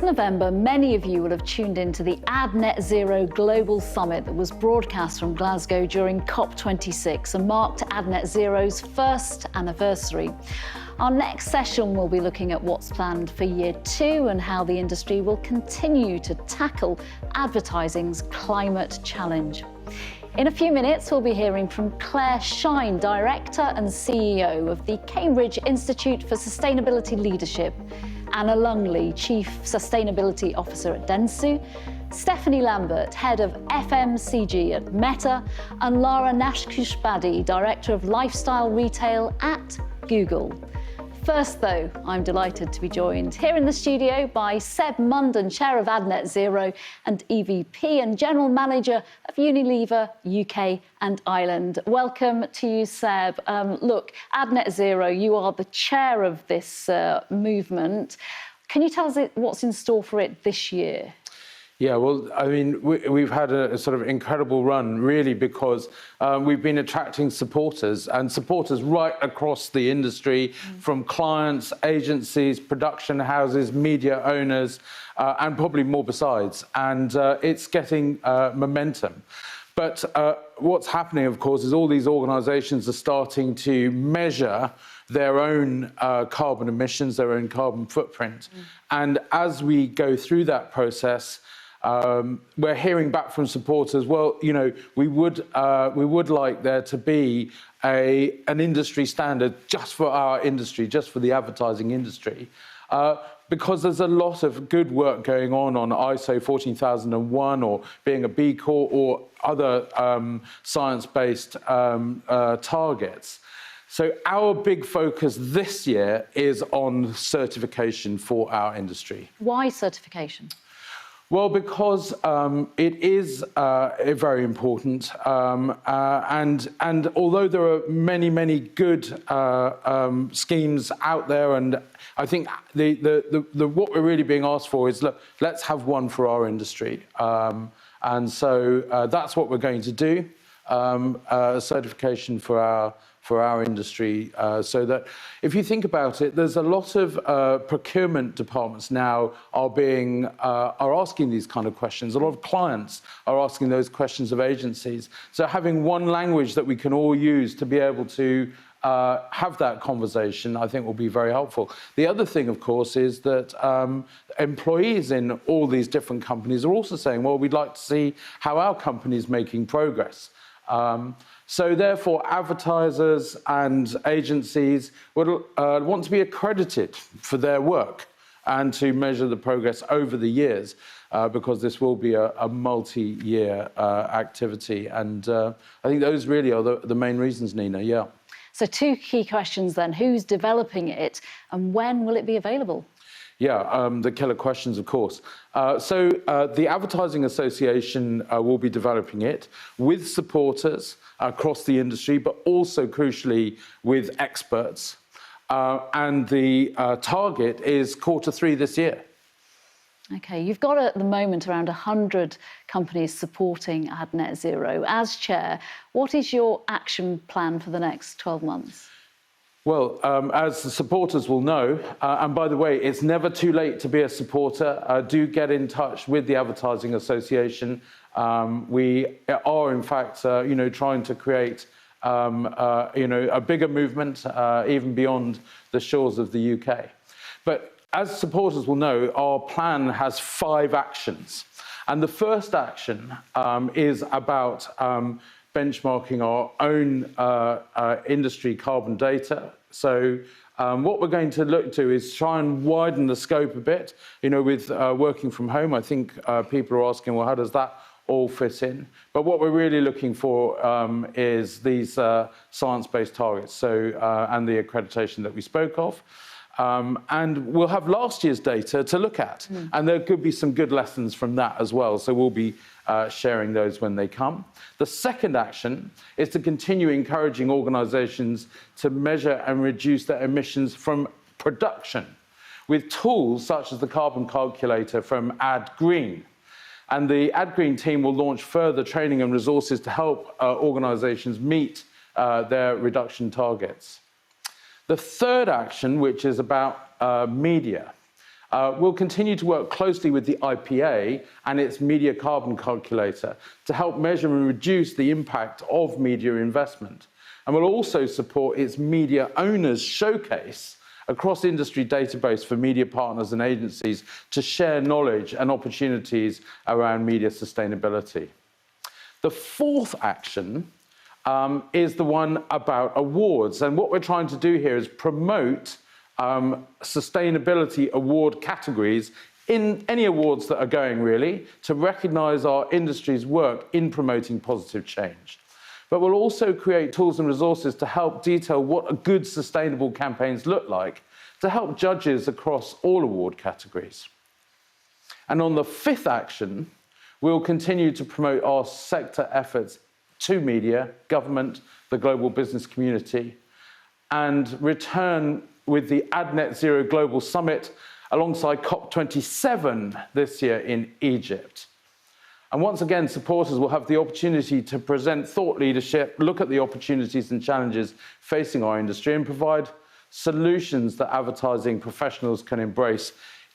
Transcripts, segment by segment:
This November, many of you will have tuned into the Ad Net Zero Global Summit that was broadcast from Glasgow during COP26 and marked Ad Net Zero's first anniversary. Our next session will be looking at what's planned for year 2 and how the industry will continue to tackle advertising's climate challenge. In a few minutes, we'll be hearing from Clare, Director and CEO of the Cambridge Institute for Sustainability Leadership, Anna Lungley, Chief Sustainability Officer at Dentsu, Stephanie Lambert, Head of FMCG at Meta, and Lara Naqushbandi, Director of Lifestyle Retail at Google. First, though, I'm delighted to be joined here in the studio by Seb Munden, Chair of Ad Net Zero and EVP and General Manager of Unilever UK and Ireland. Welcome to you, Seb. Look, Ad Net Zero, you are the chair of this movement. Can you tell us what's in store for it this year? Yeah, well, I mean, we've had a sort of incredible run, really, because we've been attracting supporters right across the industry, from clients, agencies, production houses, media owners, and probably more besides. And it's getting momentum. But what's happening, of course, is all these organisations are starting to measure their own carbon emissions, their own carbon footprint. And as we go through that process, we're hearing back from supporters, well, you know, we would like there to be an industry standard just for our industry, just for the advertising industry, because there's a lot of good work going on ISO 14001 or being a B Corp or other science-based targets. So our big focus this year is on certification for our industry. Why certification? Well, because it is very important, and although there are many good schemes out there, and I think what we're really being asked for is, look, let's have one for our industry, and so that's what we're going to do, certification for our industry, so that if you think about it, there's a lot of procurement departments now are asking these kind of questions. A lot of clients are asking those questions of agencies. So having one language that we can all use to be able to have that conversation, I think will be very helpful. The other thing, of course, is that employees in all these different companies are also saying, well, we'd like to see how our company is making progress. So therefore, advertisers and agencies would want to be accredited for their work and to measure the progress over the years, because this will be a multi-year activity. And I think those really are the main reasons, Nina, yeah. So 2 key questions then. Who's developing it and when will it be available? Yeah, the killer questions, of course. So the Advertising Association will be developing it with supporters across the industry, but also crucially with experts. And the target is Q3 this year. OK, you've got at the moment around 100 companies supporting Ad Net Zero. As chair, what is your action plan for the next 12 months? Well, as the supporters will know, and by the way, it's never too late to be a supporter. Do get in touch with the Advertising Association. We are, in fact, trying to create, a bigger movement, even beyond the shores of the UK. But as supporters will know, our plan has 5 actions. And the first action is about benchmarking our own industry carbon data. So what we're going to look to is try and widen the scope a bit. You know, with working from home, I think people are asking, well, how does that all fit in? But what we're really looking for is these science-based targets, so and the accreditation that we spoke of. And we'll have last year's data to look at. And there could be some good lessons from that as well. So we'll be sharing those when they come. The second action is to continue encouraging organisations to measure and reduce their emissions from production with tools such as the carbon calculator from OBrien. And the OBrien team will launch further training and resources to help organisations meet their reduction targets. The third action, which is about media, We'll continue to work closely with the IPA and its media carbon calculator to help measure and reduce the impact of media investment. And we'll also support its media owners showcase across industry database for media partners and agencies to share knowledge and opportunities around media sustainability. The fourth action is the one about awards. And what we're trying to do here is promote sustainability award categories in any awards that are going, really, to recognise our industry's work in promoting positive change. But we'll also create tools and resources to help detail what a good sustainable campaigns look like, to help judges across all award categories. And on the fifth action, we'll continue to promote our sector efforts to media, government, the global business community, and return with the AdNet Zero Global Summit alongside COP27 this year in Egypt. And once again, supporters will have the opportunity to present thought leadership, look at the opportunities and challenges facing our industry, and provide solutions that advertising professionals can embrace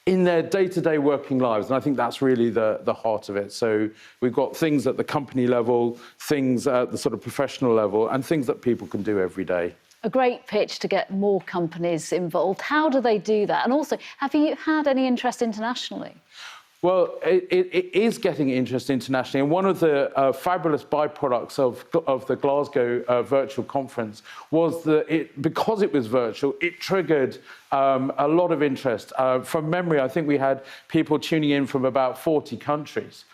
in their day-to-day working lives. And I think that's really the heart of it. So we've got things at the company level, things at the sort of professional level, and things that people can do every day. A great pitch to get more companies involved. How do they do that? And also, have you had any interest internationally? Well, it is getting interest internationally, and one of the fabulous byproducts of the Glasgow virtual conference was that because it was virtual, it triggered a lot of interest. From memory, I think we had people tuning in from about 40 countries.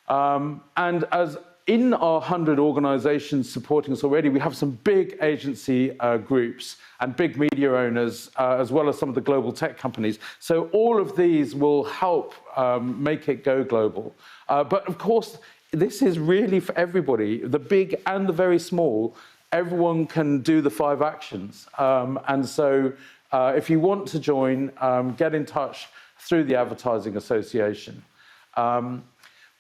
And as in our 100 organisations supporting us already, we have some big agency groups and big media owners, as well as some of the global tech companies. So all of these will help make it go global. But of course, this is really for everybody, the big and the very small. Everyone can do the 5 actions. And so if you want to join, get in touch through the Advertising Association.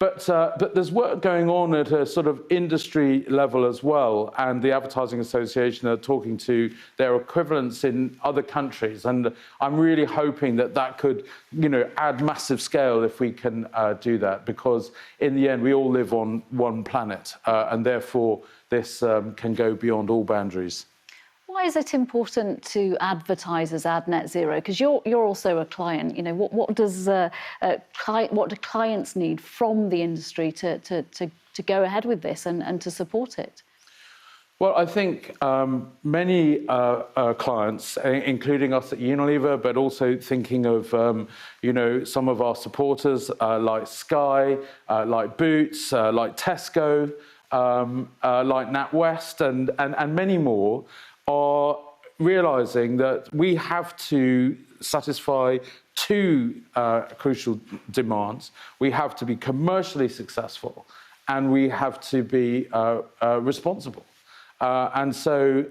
But there's work going on at a sort of industry level as well, and the Advertising Association are talking to their equivalents in other countries, and I'm really hoping that that could, add massive scale if we can do that, because in the end we all live on one planet, and therefore this can go beyond all boundaries. Why is it important to advertisers add net zero? Because you're also a client. What do clients need from the industry to go ahead with this and to support it? Well, I think many clients, including us at Unilever, but also thinking of some of our supporters like Sky, like Boots, like Tesco, like NatWest, and many more, are realising that we have to satisfy 2 crucial demands. We have to be commercially successful, and we have to be responsible. And so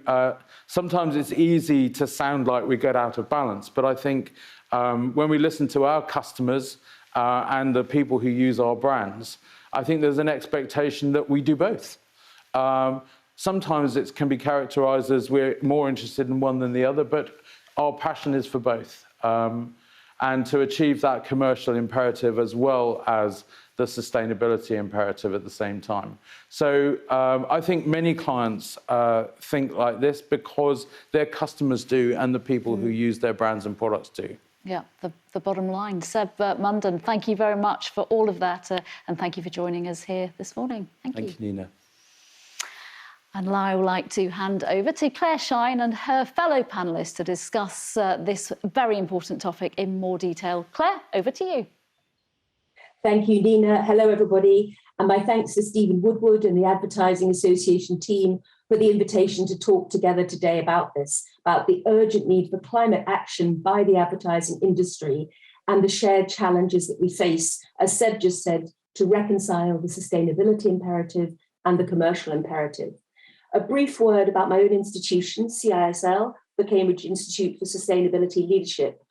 sometimes it's easy to sound like we get out of balance, but I think when we listen to our customers and the people who use our brands, I think there's an expectation that we do both. Sometimes it can be characterised as we're more interested in one than the other, but our passion is for both. And to achieve that commercial imperative as well as the sustainability imperative at the same time. So I think many clients think like this because their customers do and the people who use their brands and products do. Yeah, the bottom line. Seb Munden, thank you very much for all of that, and thank you for joining us here this morning. Thank you. Thank you, Nina. And now I would like to hand over to Clare Shine and her fellow panellists to discuss this very important topic in more detail. Clare, over to you. Thank you, Nina. Hello, everybody. And my thanks to Stephen Woodward and the Advertising Association team for the invitation to talk together today about this, about the urgent need for climate action by the advertising industry and the shared challenges that we face, as Seb just said, to reconcile the sustainability imperative and the commercial imperative. A brief word about my own institution, CISL, the Cambridge Institute for Sustainability Leadership.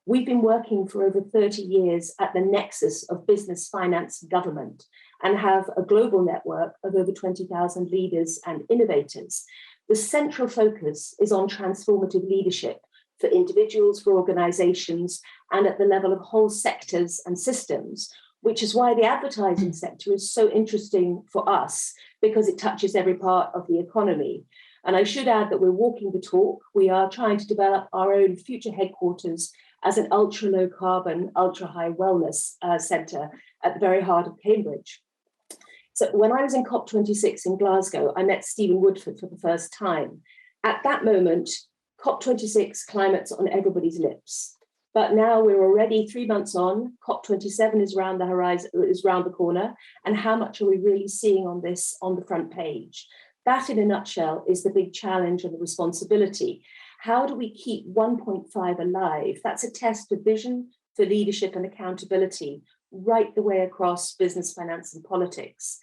We've been working for over 30 years at the nexus of business, finance, and government, and have a global network of over 20,000 leaders and innovators. The central focus is on transformative leadership for individuals, for organisations, and at the level of whole sectors and systems, which is why the advertising sector is so interesting for us, because it touches every part of the economy. And I should add that we're walking the talk. We are trying to develop our own future headquarters as an ultra-low carbon, ultra-high wellness centre at the very heart of Cambridge. So when I was in COP26 in Glasgow, I met Stephen Woodford for the first time. At that moment, COP26 climate's on everybody's lips. But now we're already 3 months on, COP27 is around the horizon, is around the corner, and how much are we really seeing on this on the front page? That, in a nutshell, is the big challenge and the responsibility. How do we keep 1.5 alive? That's a test of vision, for leadership and accountability, right the way across business, finance, and politics.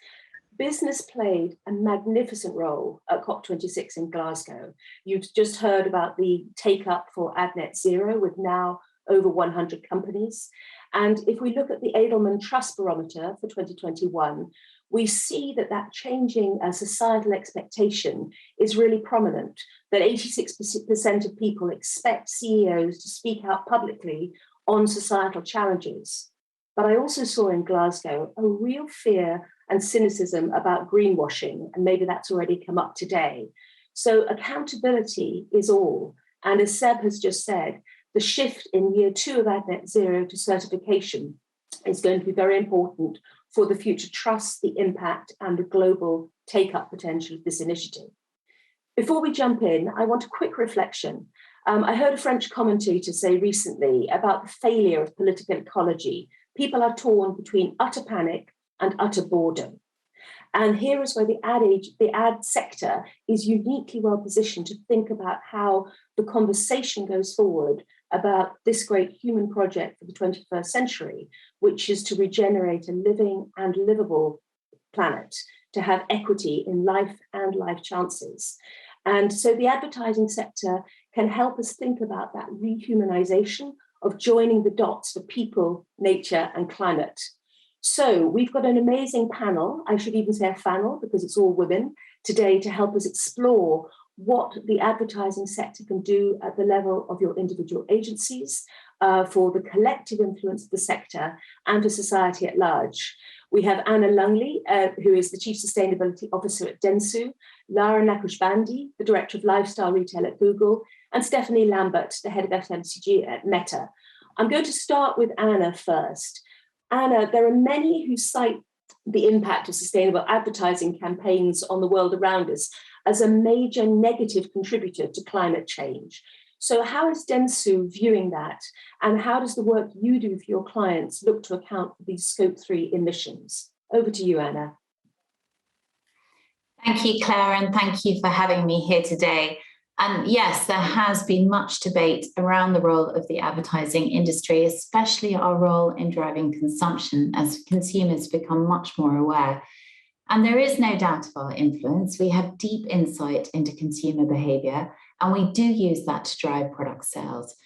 Business played a magnificent role at COP26 in Glasgow. You've just heard about the take-up for AdNet Zero, with now over 100 companies. And if we look at the Edelman Trust Barometer for 2021, we see that that changing societal expectation is really prominent, that 86% of people expect CEOs to speak out publicly on societal challenges. But I also saw in Glasgow a real fear and cynicism about greenwashing, and maybe that's already come up today. So accountability is all. And as Seb has just said, the shift in year 2 of AdNet Zero to certification is going to be very important for the future trust, the impact, and the global take-up potential of this initiative. Before we jump in, I want a quick reflection. I heard a French commentator say recently about the failure of political ecology. People are torn between utter panic and utter boredom. And here is where the ad sector is uniquely well positioned to think about how the conversation goes forward about this great human project for the 21st century, which is to regenerate a living and livable planet, to have equity in life and life chances. And so the advertising sector can help us think about that rehumanization of joining the dots for people, nature, and climate. So we've got an amazing panel, I should even say a fanel, because it's all women, today to help us explore what the advertising sector can do at the level of your individual agencies for the collective influence of the sector and for society at large. We have Anna Lungley, who is the Chief Sustainability Officer at Dentsu, Lara Naqushbandi, the Director of Lifestyle Retail at Google, and Stephanie Lambert, the Head of FMCG at Meta. I'm going to start with Anna first. Anna, there are many who cite the impact of sustainable advertising campaigns on the world around us as a major negative contributor to climate change. So how is Dentsu viewing that? And how does the work you do for your clients look to account for these Scope 3 emissions? Over to you, Anna. Thank you, Claire, and thank you for having me here today. And yes, there has been much debate around the role of the advertising industry, especially our role in driving consumption as consumers become much more aware. And there is no doubt of our influence. We have deep insight into consumer behaviour, and we do use that to drive product sales.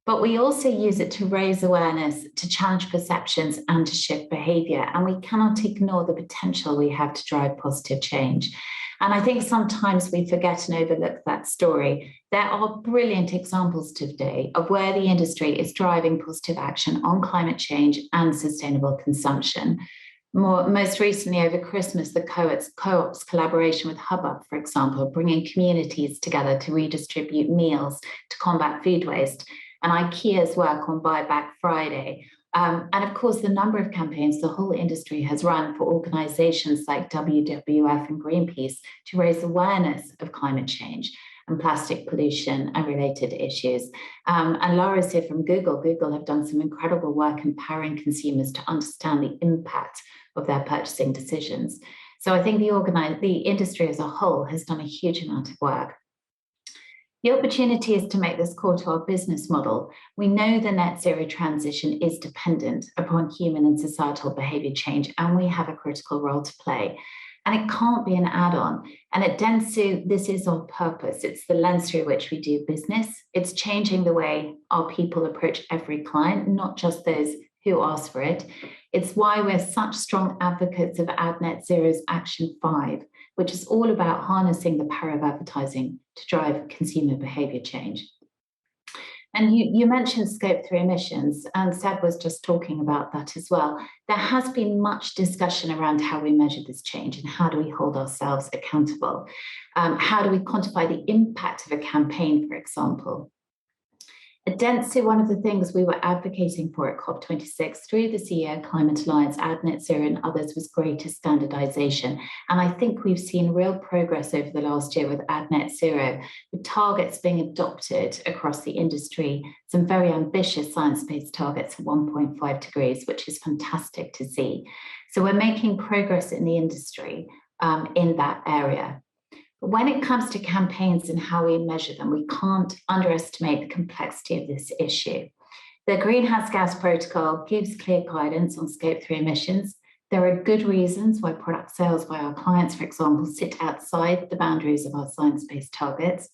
But we also use it to raise awareness, to challenge perceptions, and to shift behaviour. And we cannot ignore the potential we have to drive positive change. And I think sometimes we forget and overlook that story. There are brilliant examples today of where the industry is driving positive action on climate change and sustainable consumption. Most recently over Christmas, the Co-op's collaboration with Hubbub, for example, bringing communities together to redistribute meals to combat food waste, and IKEA's work on Buy Back Friday. And of course, the number of campaigns the whole industry has run for organisations like WWF and Greenpeace to raise awareness of climate change and plastic pollution and related issues. And Lara's here from Google. Google have done some incredible work empowering consumers to understand the impact of their purchasing decisions. So I think the industry as a whole has done a huge amount of work. The opportunity is to make this core to our business model. We know the net zero transition is dependent upon human and societal behaviour change, and we have a critical role to play. And it can't be an add-on. And at Dentsu, this is our purpose. It's the lens through which we do business. It's changing the way our people approach every client, not just those who ask for it. It's why we're such strong advocates of AdNet Zero's Action 5, which is all about harnessing the power of advertising to drive consumer behaviour change. And you mentioned Scope 3 emissions, and Seb was just talking about that as well. There has been much discussion around how we measure this change and how do we hold ourselves accountable. How do we quantify the impact of a campaign, for example? At dentsu, one of the things we were advocating for at COP26 through the CEO Climate Alliance, Ad Net Zero and others was greater standardization. And I think we've seen real progress over the last year with Ad Net Zero, with targets being adopted across the industry, some very ambitious science-based targets of 1.5 degrees, which is fantastic to see. So we're making progress in the industry in that area. But when it comes to campaigns and how we measure them, we can't underestimate the complexity of this issue. The Greenhouse Gas Protocol gives clear guidance on Scope 3 emissions. There are good reasons why product sales by our clients, for example, sit outside the boundaries of our science-based targets.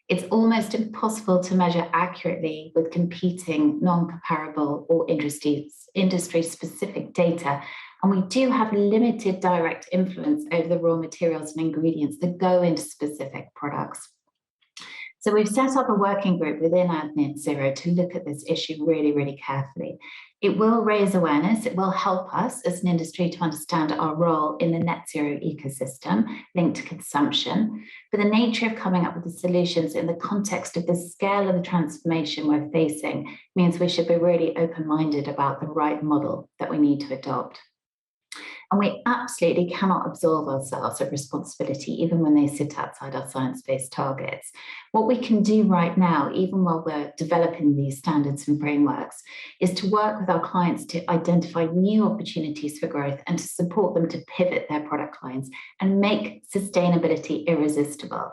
It's almost impossible to measure accurately with competing, non-comparable or industry-specific data. And we do have limited direct influence over the raw materials and ingredients that go into specific products. So we've set up a working group within Ad Net Zero to look at this issue really, really carefully. It will raise awareness. It will help us as an industry to understand our role in the net zero ecosystem linked to consumption. But the nature of coming up with the solutions in the context of the scale of the transformation we're facing means we should be really open-minded about the right model that we need to adopt. And we absolutely cannot absolve ourselves of responsibility, even when they sit outside our science-based targets. What we can do right now, even while we're developing these standards and frameworks, is to work with our clients to identify new opportunities for growth and to support them to pivot their product lines and make sustainability irresistible.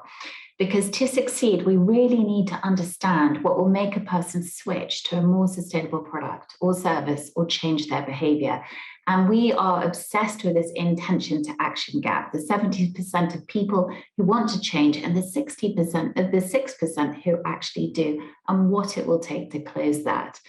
Because to succeed, we really need to understand what will make a person switch to a more sustainable product or service or change their behavior. And we are obsessed with this intention to action gap, the 70% of people who want to change and the 60% of the 6% who actually do, and what it will take to close that.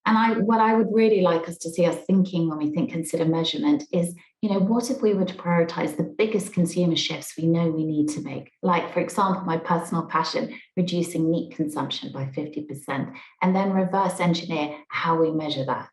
And what I would really like us to see us thinking when we consider measurement is, what if we were to prioritize the biggest consumer shifts we know we need to make? Like, for example, my personal passion, reducing meat consumption by 50%, and then reverse engineer how we measure that.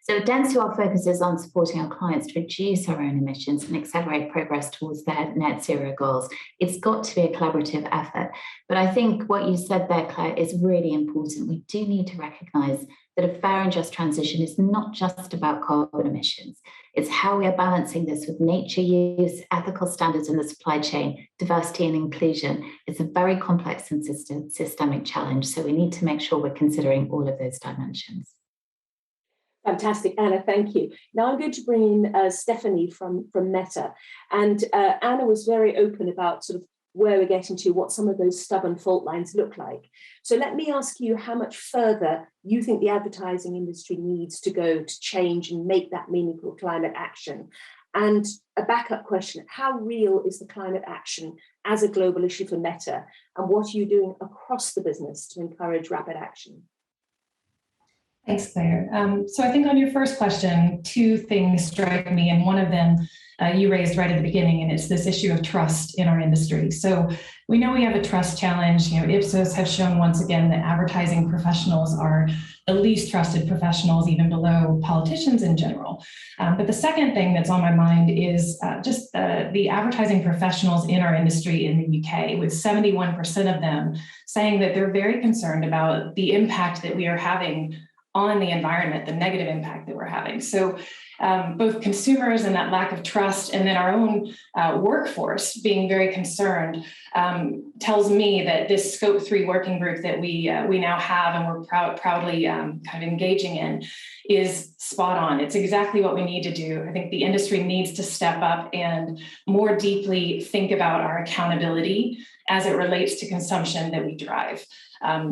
So at dentsu, our focus is on supporting our clients to reduce our own emissions and accelerate progress towards their net zero goals. It's got to be a collaborative effort. But I think what you said there, Claire, is really important. We do need to recognise that a fair and just transition is not just about carbon emissions. It's how we are balancing this with nature use, ethical standards in the supply chain, diversity and inclusion. It's a very complex and systemic challenge. So we need to make sure we're considering all of those dimensions. Fantastic, Anna, thank you. Now I'm going to bring in Stephanie from Meta. And Anna was very open about sort of where we're getting to, what some of those stubborn fault lines look like. So let me ask you how much further you think the advertising industry needs to go to change and make that meaningful climate action. And a backup question, how real is the climate action as a global issue for Meta? And what are you doing across the business to encourage rapid action? Thanks, Claire. So I think on your first question, two things strike me, and one of them you raised right at the beginning, and it's this issue of trust in our industry. So we know we have a trust challenge. Ipsos have shown once again that advertising professionals are the least trusted professionals, even below politicians in general. But the second thing that's on my mind is just the advertising professionals in our industry in the UK, with 71% of them saying that they're very concerned about the impact that we are having on the environment, the negative impact that we're having. So both consumers and that lack of trust, and then our own workforce being very concerned, tells me that this Scope 3 working group that we now have and we're proudly kind of engaging in is spot on. It's exactly what we need to do. I think the industry needs to step up and more deeply think about our accountability as it relates to consumption that we drive.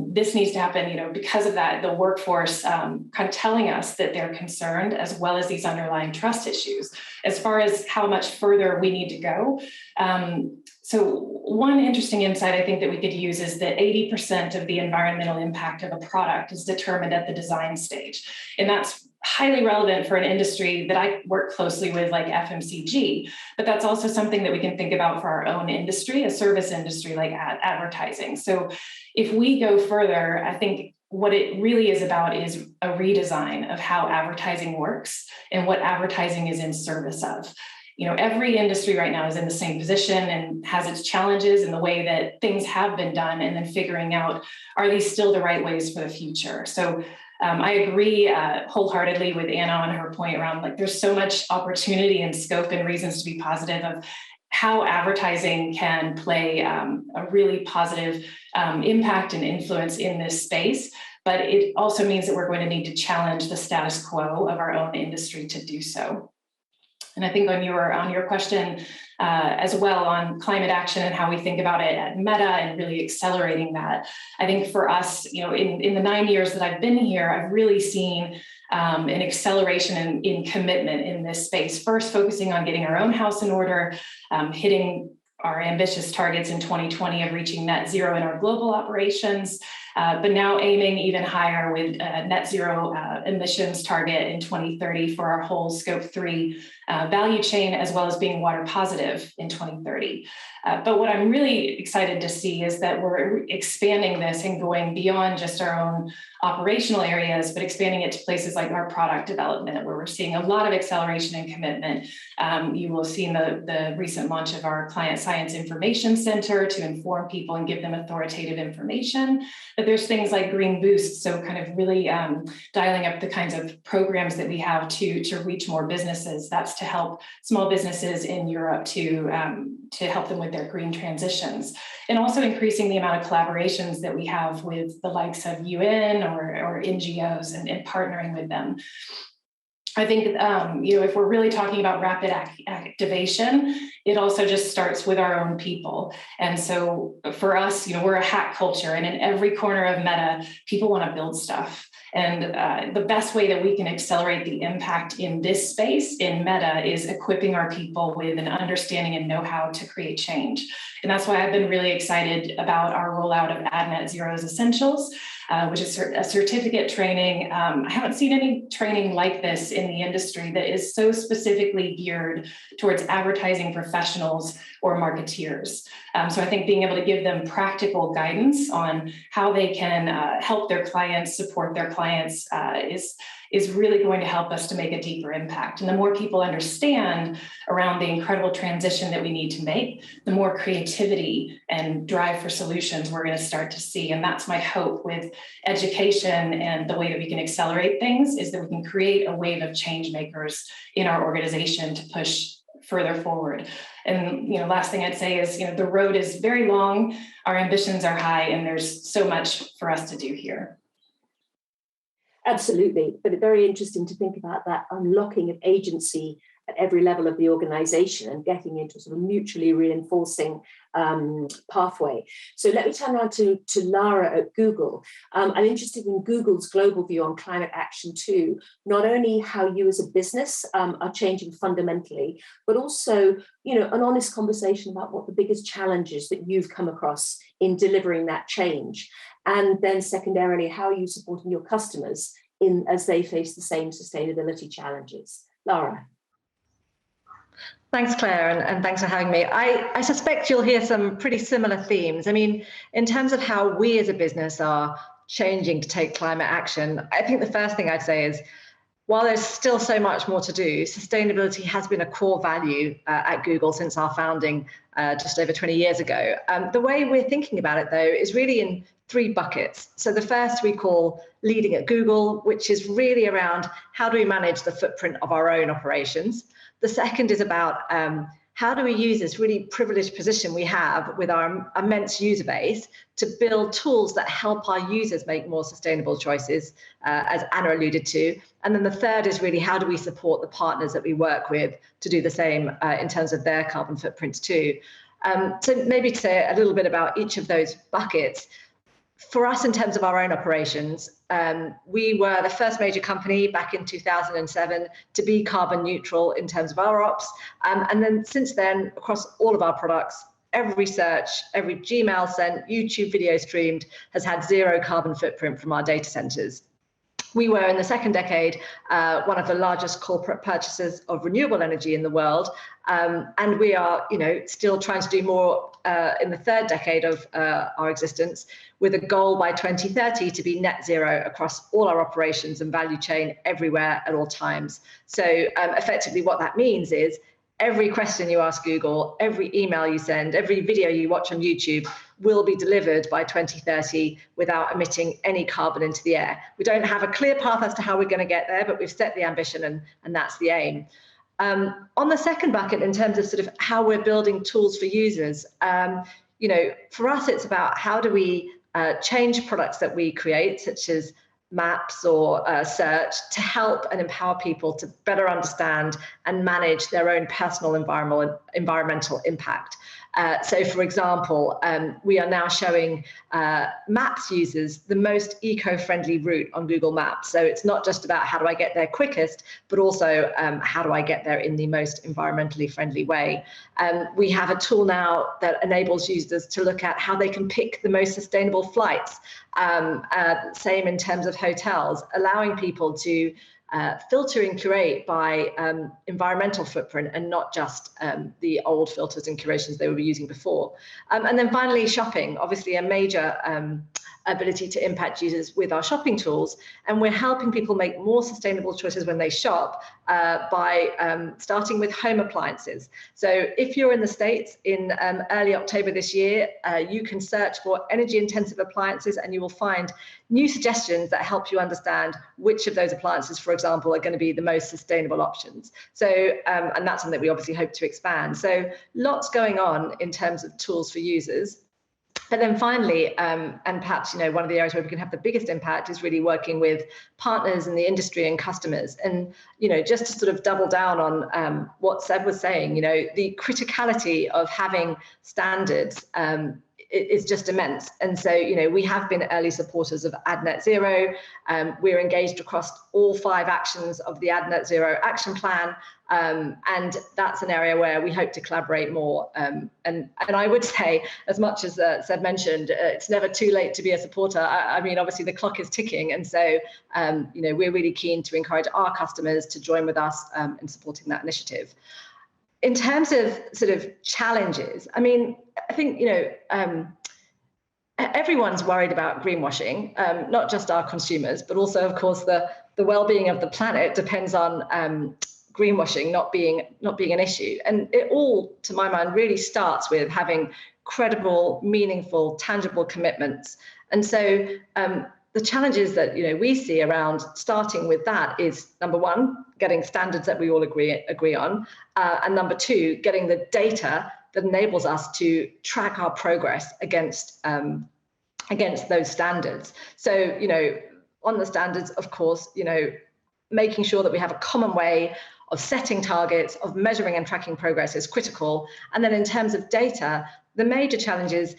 This needs to happen, because of that, the workforce kind of telling us that they're concerned, as well as these underlying trust issues. As far as how much further we need to go, so one interesting insight I think that we could use is that 80% of the environmental impact of a product is determined at the design stage. And that's highly relevant for an industry that I work closely with, like FMCG, but that's also something that we can think about for our own industry, a service industry like advertising. So if we go further, I think what it really is about is a redesign of how advertising works and what advertising is in service of. You know, every industry right now is in the same position and has its challenges in the way that things have been done, and then figuring out, are these still the right ways for the future? So I agree wholeheartedly with Anna on her point around, like, there's so much opportunity and scope and reasons to be positive of how advertising can play a really positive impact and influence in this space. But it also means that we're going to need to challenge the status quo of our own industry to do so. And I think on your question as well on climate action and how we think about it at Meta and really accelerating that, I think for us, you know, in the 9 years that I've been here, I've really seen an acceleration in commitment in this space. First, focusing on getting our own house in order, hitting our ambitious targets in 2020 of reaching net zero in our global operations, but now aiming even higher with a net zero emissions target in 2030 for our whole scope 3 value chain, as well as being water positive in 2030. But what I'm really excited to see is that we're expanding this and going beyond just our own operational areas, but expanding it to places like our product development, where we're seeing a lot of acceleration and commitment. You will have seen the recent launch of our Client Science Information Center to inform people and give them authoritative information. But there's things like Green Boost, so kind of really dialing up the kinds of programs that we have to reach more businesses. That's to help small businesses in Europe to help them with their green transitions, and also increasing the amount of collaborations that we have with the likes of UN or NGOs and partnering with them. I think, you know, if we're really talking about rapid activation, it also just starts with our own people. And so for us, you know, we're a hack culture, and in every corner of Meta, people want to build stuff. And the best way that we can accelerate the impact in this space in Meta is equipping our people with an understanding and know-how to create change. And that's why I've been really excited about our rollout of AdNet Zero's Essentials, which is a certificate training. I haven't seen any training like this in the industry that is so specifically geared towards advertising professionals or marketeers. So I think being able to give them practical guidance on how they can help their clients, support their clients is really going to help us to make a deeper impact. And the more people understand around the incredible transition that we need to make, the more creativity and drive for solutions we're going to start to see. And that's my hope with education, and the way that we can accelerate things is that we can create a wave of change makers in our organization to push further forward. And, you know, last thing I'd say is, you know, the road is very long, our ambitions are high, and there's so much for us to do here. Absolutely, but it's very interesting to think about that unlocking of agency at every level of the organization and getting into a sort of mutually reinforcing pathway. So let me turn around to Lara at Google. I'm interested in Google's global view on climate action too, not only how you as a business are changing fundamentally, but also, you know, an honest conversation about what the biggest challenges that you've come across in delivering that change. And then secondarily, how are you supporting your customers as they face the same sustainability challenges? Lara. Thanks, Claire, and thanks for having me. I suspect you'll hear some pretty similar themes. I mean, in terms of how we as a business are changing to take climate action, I think the first thing I'd say is, while there's still so much more to do, sustainability has been a core value at Google since our founding just over 20 years ago. The way we're thinking about it, though, is really in 3 buckets. So the first we call leading at Google, which is really around how do we manage the footprint of our own operations. The second is about how do we use this really privileged position we have with our immense user base to build tools that help our users make more sustainable choices, as Anna alluded to. And then the third is really how do we support the partners that we work with to do the same in terms of their carbon footprints too. So maybe to say a little bit about each of those buckets. For us, in terms of our own operations, we were the first major company back in 2007 to be carbon neutral in terms of our ops. And then since then, across all of our products, every search, every Gmail sent, YouTube video streamed has had 0 carbon footprint from our data centers. We were in the second decade one of the largest corporate purchasers of renewable energy in the world, and we are, still trying to do more in the third decade of our existence, with a goal by 2030 to be net zero across all our operations and value chain everywhere at all times. So effectively, what that means is every question you ask Google, every email you send, every video you watch on YouTube will be delivered by 2030 without emitting any carbon into the air. We don't have a clear path as to how we're going to get there, but we've set the ambition, and that's the aim. On the second bucket, in terms of sort of how we're building tools for users, for us, it's about how do we change products that we create, such as maps or search, to help and empower people to better understand and manage their own personal environmental impact. So, for example, we are now showing Maps users the most eco-friendly route on Google Maps. So it's not just about how do I get there quickest, but also how do I get there in the most environmentally friendly way. We have a tool now that enables users to look at how they can pick the most sustainable flights. Same in terms of hotels, allowing people to filter and curate by environmental footprint and not just the old filters and curations they were using before. And then finally, shopping, obviously a major ability to impact users with our shopping tools. And we're helping people make more sustainable choices when they shop by starting with home appliances. So if you're in the States in early October this year, you can search for energy intensive appliances and you will find new suggestions that help you understand which of those appliances, for example, are going to be the most sustainable options. So, and that's something that we obviously hope to expand. So lots going on in terms of tools for users. And then finally, and perhaps, one of the areas where we can have the biggest impact is really working with partners in the industry and customers. And, just to sort of double down on what Seb was saying, the criticality of having standards is just immense. And so, we have been early supporters of AdNet Zero. We're engaged across all 5 actions of the AdNet Zero action plan. And that's an area where we hope to collaborate more. And I would say, as much as Seb mentioned, it's never too late to be a supporter. I mean, obviously the clock is ticking. And so, we're really keen to encourage our customers to join with us in supporting that initiative. In terms of sort of challenges, I mean, I think, everyone's worried about greenwashing, not just our consumers, but also, of course, the well-being of the planet depends on greenwashing not being an issue. And it all, to my mind, really starts with having credible, meaningful, tangible commitments. And so the challenges that we see around starting with that is, number one, getting standards that we all agree on, and number two, getting the data that enables us to track our progress against those standards. So on the standards, of course, making sure that we have a common way of setting targets, of measuring and tracking progress is critical. And then in terms of data, the major challenge is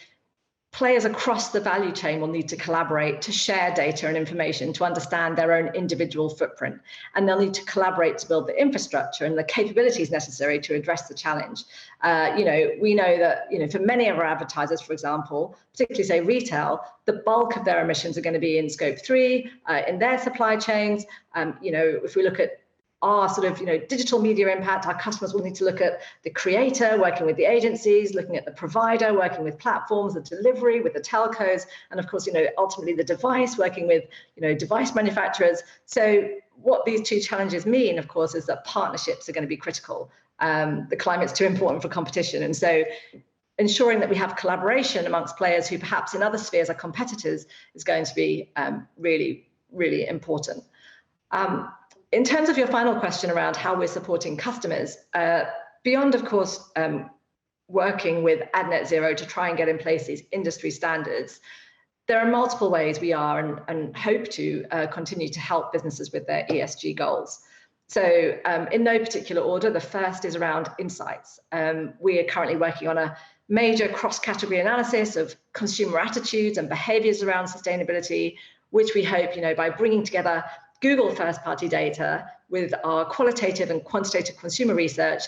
players across the value chain will need to collaborate to share data and information to understand their own individual footprint. And they'll need to collaborate to build the infrastructure and the capabilities necessary to address the challenge. We know that, for many of our advertisers, for example, particularly say retail, the bulk of their emissions are going to be in scope 3, in their supply chains. If we look at our sort of digital media impact, our customers will need to look at the creator, working with the agencies, looking at the provider, working with platforms, the delivery, with the telcos, and of course, ultimately the device, working with device manufacturers. So what these two challenges mean, of course, is that partnerships are going to be critical. The climate's too important for competition, and so ensuring that we have collaboration amongst players who perhaps in other spheres are competitors is going to be really, really important. In terms of your final question around how we're supporting customers, beyond, of course, working with AdNet Zero to try and get in place these industry standards, there are multiple ways we are and hope to continue to help businesses with their ESG goals. So in no particular order, the first is around insights. We are currently working on a major cross-category analysis of consumer attitudes and behaviors around sustainability, which we hope, by bringing together Google first-party data with our qualitative and quantitative consumer research,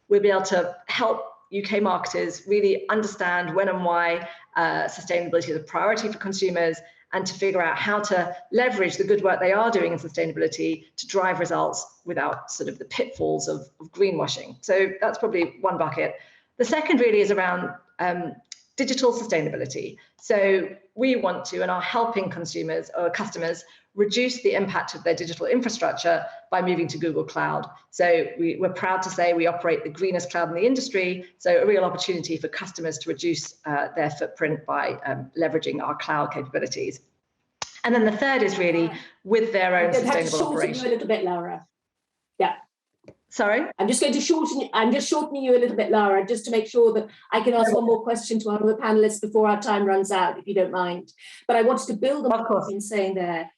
we'll be able to help UK marketers really understand when and why sustainability is a priority for consumers, and to figure out how to leverage the good work they are doing in sustainability to drive results without sort of the pitfalls of greenwashing. So that's probably one bucket. The second really is around digital sustainability. So we want to and are helping consumers or customers reduce the impact of their digital infrastructure by moving to Google Cloud. So we're proud to say we operate the greenest cloud in the industry. So a real opportunity for customers to reduce their footprint by leveraging our cloud capabilities. And then the third is really with their own sustainable operations. A little bit, Lara. Yeah. Sorry? I'm just shortening you a little bit, Lara, just to make sure that I can ask one more question to our other panelists before our time runs out, if you don't mind. But I wanted to build on what you've been saying there,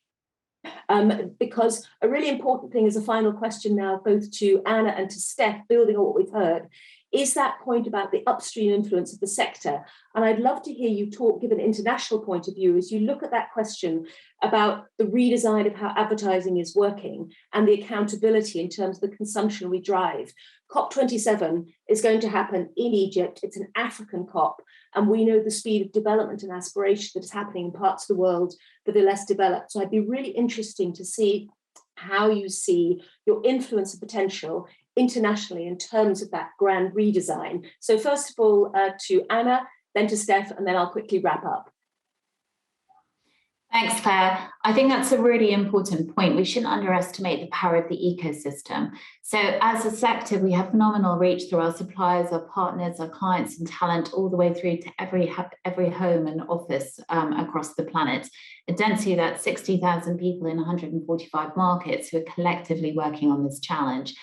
because a really important thing as a final question now, both to Anna and to Steph, building on what we've heard, is that point about the upstream influence of the sector. And I'd love to hear you give an international point of view as you look at that question about the redesign of how advertising is working and the accountability in terms of the consumption we drive. COP27 is going to happen in Egypt. It's an African COP, and we know the speed of development and aspiration that is happening in parts of the world that are less developed. So I'd be really interesting to see how you see your influence and potential internationally in terms of that grand redesign. So first of all, to Anna, then to Steph, and then I'll quickly wrap up. Thanks, Claire. I think that's a really important point. We shouldn't underestimate the power of the ecosystem. So as a sector, we have phenomenal reach through our suppliers, our partners, our clients and talent, all the way through to every home and office across the planet. At dentsu, that's 60,000 people in 145 markets who are collectively working on this challenge.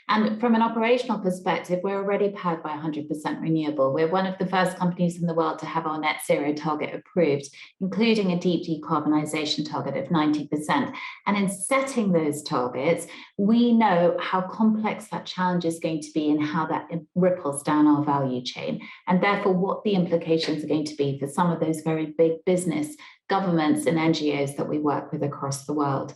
And from an operational perspective, we're already powered by 100% renewable. We're one of the first companies in the world to have our net zero target approved, including a deep decarbonisation target of 90%. And in setting those targets, we know how complex that challenge is going to be and how that ripples down our value chain, and therefore what the implications are going to be for some of those very big business, governments and NGOs that we work with across the world.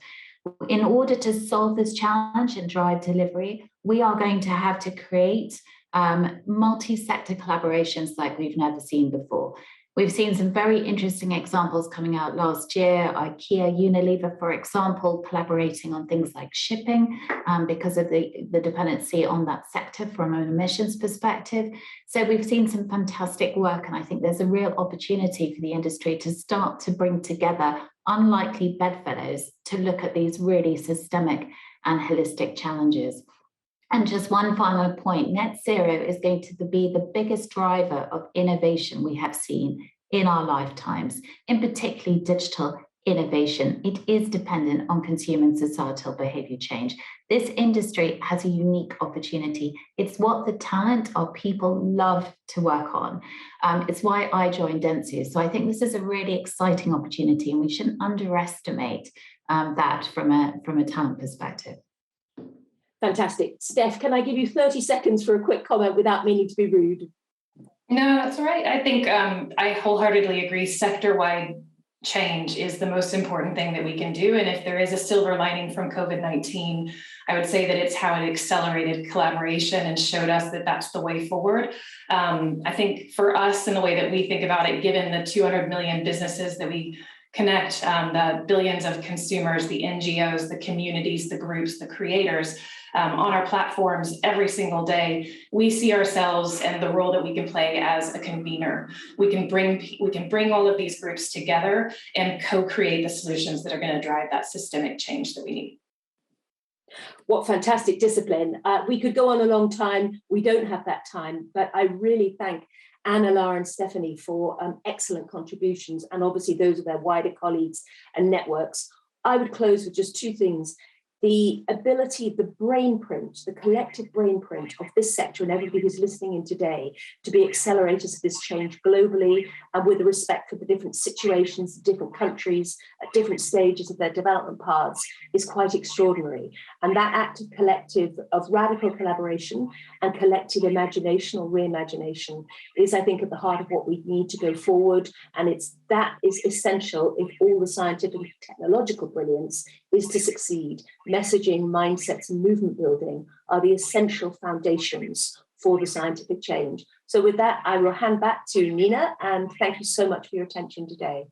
In order to solve this challenge and drive delivery, we are going to have to create multi-sector collaborations like we've never seen before. We've seen some very interesting examples coming out last year. IKEA, Unilever, for example, collaborating on things like shipping because of the dependency on that sector from an emissions perspective. So we've seen some fantastic work, and I think there's a real opportunity for the industry to start to bring together unlikely bedfellows to look at these really systemic and holistic challenges. And just one final point, net zero is going to be the biggest driver of innovation we have seen in our lifetimes, in particularly digital innovation. It is dependent on consumer and societal behavior change. This industry has a unique opportunity. It's what the talent of people love to work on. It's why I joined dentsu. So I think this is a really exciting opportunity, and we shouldn't underestimate that from a talent perspective. Fantastic. Steph, can I give you 30 seconds for a quick comment without meaning to be rude? No, that's all right. I think I wholeheartedly agree. Sector-wide change is the most important thing that we can do. And if there is a silver lining from COVID-19, I would say that it's how it accelerated collaboration and showed us that that's the way forward. I think for us, in the way that we think about it, given the 200 million businesses that we connect, the billions of consumers, the NGOs, the communities, the groups, the creators, on our platforms every single day, we see ourselves and the role that we can play as a convener. We can bring all of these groups together and co-create the solutions that are going to drive that systemic change that we need. What fantastic discipline. We could go on a long time. We don't have that time, but I really thank Anna, Lara and Stephanie for excellent contributions, and obviously those of their wider colleagues and networks. I would close with just two things. The ability, the brain print, the collective brain print of this sector and everybody who's listening in today to be accelerators of this change globally and with respect for the different situations, different countries at different stages of their development paths is quite extraordinary. And that act of collective, of radical collaboration and collective imagination or reimagination is, I think, at the heart of what we need to go forward. And that is essential if all the scientific and technological brilliance is to succeed. Messaging, mindsets, and movement building are the essential foundations for the scientific change. So with that, I will hand back to Nina, and thank you so much for your attention today.